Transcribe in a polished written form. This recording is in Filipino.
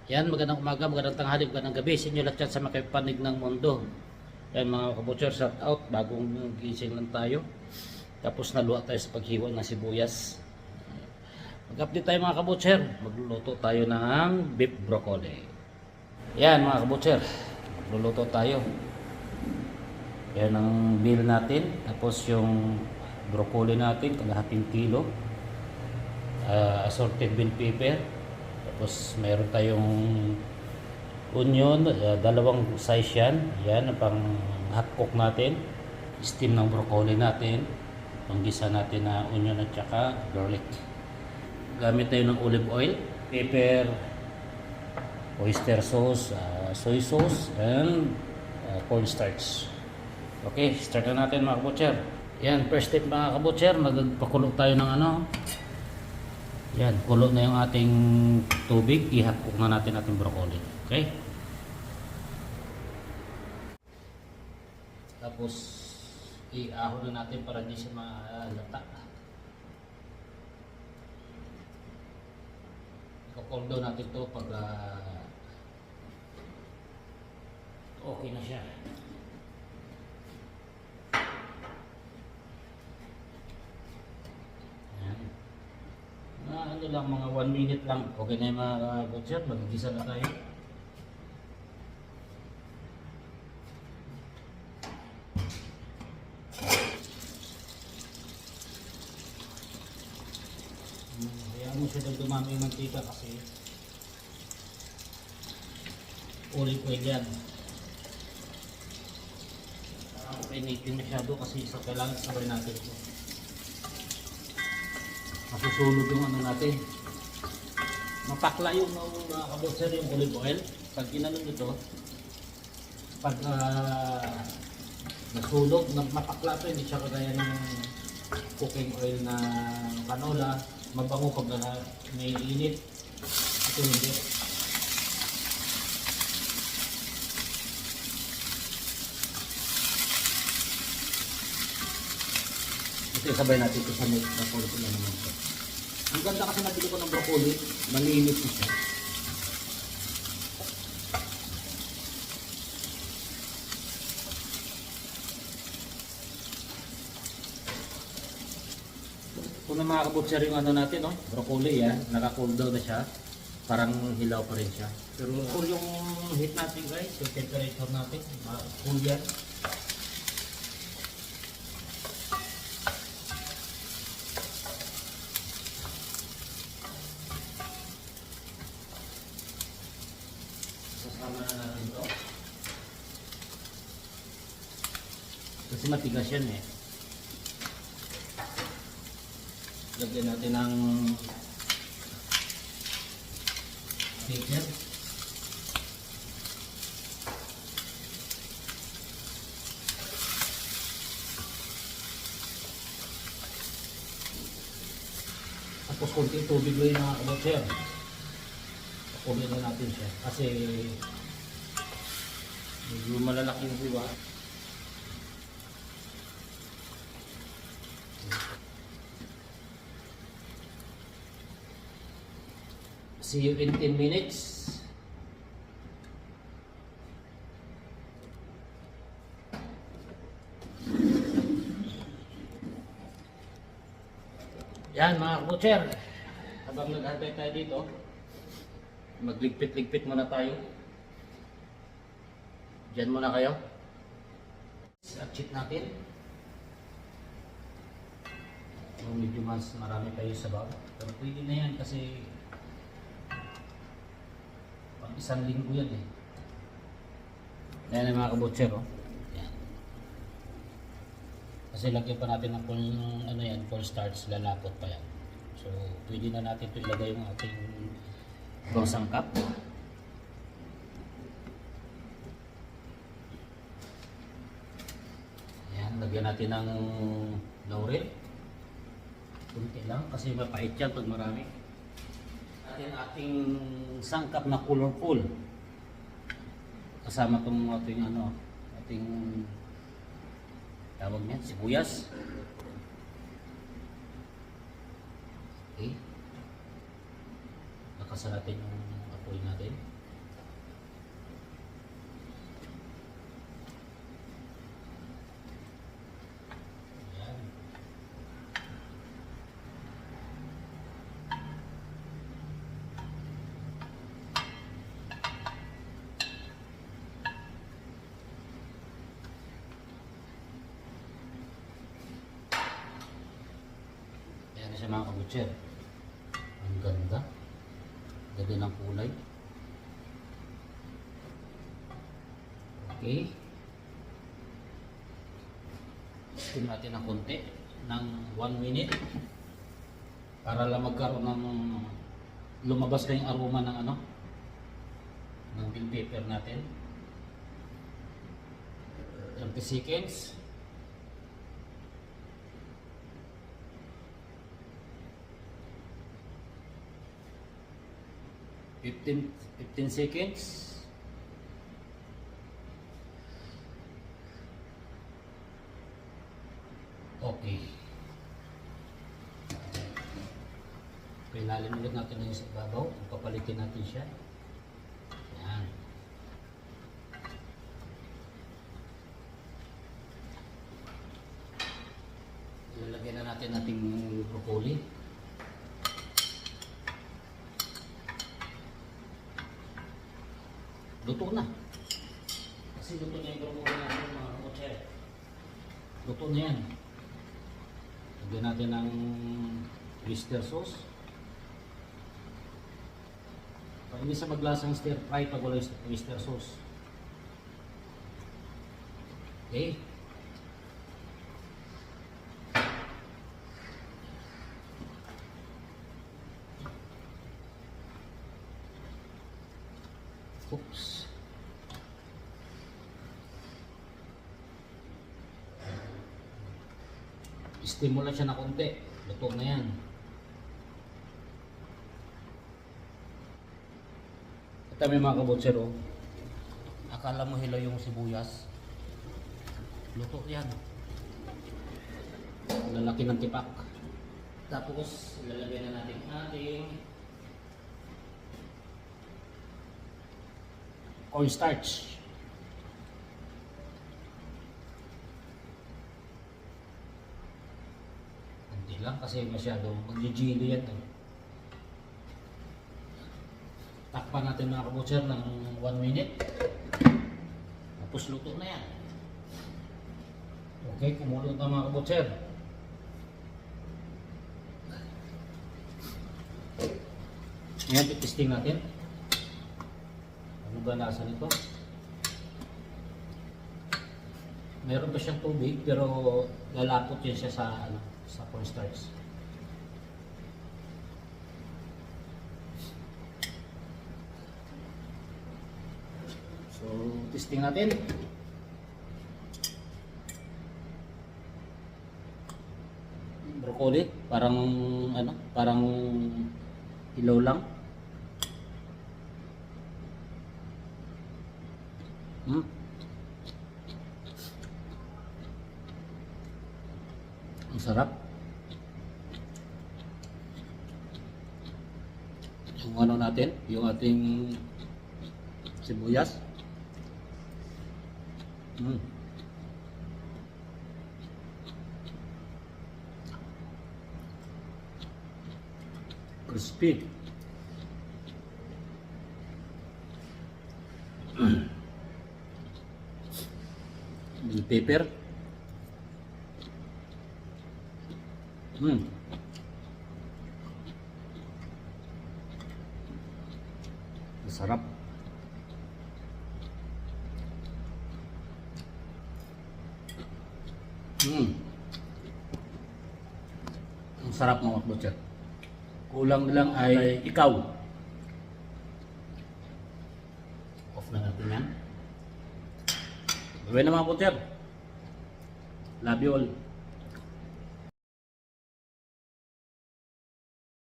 Yan, magandang umaga, magandang tanghali, magandang gabi sa inyo lahat yan sa makipanig ng mundo. Yan mga kabutcher, shout out, bagong gising lang tayo. Tapos naluwa tayo sa paghiwa ng sibuyas. Mag-update tayo mga kabutcher, magluluto tayo ng beef broccoli. Yan mga kabutcher, magluluto tayo. Yan ang meal natin, tapos yung broccoli natin, kalahating kilo. Assorted bell pepper. Tapos mayroon tayong onion, dalawang size yan. Yan ang pang hot cook natin. Steam ng broccoli natin. Panggisa natin na onion at saka garlic. Gamit tayo ng olive oil, pepper, oyster sauce, soy sauce, and cornstarch. Okay, start na natin mga kabutcher. Yan, first step mga kabutcher, magpakulo tayo ng ano. Yan, kulo na yung ating tubig, i-hot-cook na natin ating broccoli. Okay? Tapos, i-ahon na natin para hindi siya malata. I-cool down natin ito pag okay na siya. Ano lang, mga 1 minute lang. Okay na yung mga butcher, mag-gisa na tayo. Hayaan mo siya na dumami yung mantika kasi olive oil yan. Painitin masyado kasi isa kailangan sabay natin ito. Masusunog yung ano natin. Mapakla yung mga kabutser yung olive oil. Pag ginanong ito, pag nasunog, mapakla ito, hindi siya kagaya ng cooking oil na canola. Mabango pag may init. Ito hindi. Ito sabay natin ito sa broccoli ko na naman ito. Ang ganda kasi nabili ko ng broccoli, malinis na siya. Kung na mga kabutser yung ano natin, no? Broccoli yan, naka-cool down na siya. Parang hilaw pa rin siya. Pero cool yung heat natin guys, yung temperature natin, cool yan. Sasama na natin ito. Kasi matigas yan eh. Lagyan natin ng pepper. Tapos konti tubig lang yung mga kabutser. Pakuloy na natin siya kasi medyo malalaki yung hiwa. See you in 10 minutes. Yan mga kabutser, habang naghantay tayo dito, magligpit-ligpit muna tayo. Diyan muna kayo. At-cheat natin. Medyo mas marami tayo sa bawah. Pero pwede na yan kasi pang isang linggo yan eh. Yan ang mga kabutser oh. Yan. Kasi lagyan pa natin ng full, ano yan, full starch, lalapot pa yan. So pwede na natin ito ilagay yung ating ibang sangkap. Ayan, lagyan natin ng laurel. Kunti lang kasi mapait yan pag marami. At yung ating sangkap na colorful. Kasama itong ating ano, ating tawag niyan, sibuyas. Okay. Nakasa natin yung broccoli natin. Ayan. Ayan na siya mga kabutcher. Ang ganda. Ganda ng kulay. Okay. Steam natin ng konti ng 1 minute para lang magkaroon ng lumabas na yung aroma ng ano ng bell pepper natin. 30 seconds. Fifteen seconds. Okay. Ilalim ulit natin yung sa ibabaw. Papalitin natin siya. Ayan. Ilalagay na natin ating broccoli. Luto na. Kasi luto na yung broccoli natin mga kabutcher. Luto na yan. Lagyan natin ng oyster sauce. Pag hindi sa maglasang stir fry pag wala oyster sauce. Okay. Oops. Steam mo lang siya na konti. Luto na yan. Ito may mga kabutser, oh. Akala mo hilaw yung sibuyas. Luto yan. Lalaki ng tipak. Tapos ilalagay na natin ating cornstarch. Hindi lang kasi masyadong mag-jelly yan. Takpan natin mga kabutser ng 1 minute. Tapos luto na yan. Okay, kumulo na mga kabutser. Ngayon, testing natin. Ano ba lasa nito? Meron pa siyang tubig pero lalapot yun siya sa cornstarch. So, testing natin. Broccoli, parang ilaw lang. Ang sarap. Yung ano natin, yung ating sibuyas. Crispy. Bell pepper. Masarap. Ang sarap mga kabutser. Kulang lang ay ikaw. Off na natin yan. Gawin na mga kabutser. Love you all.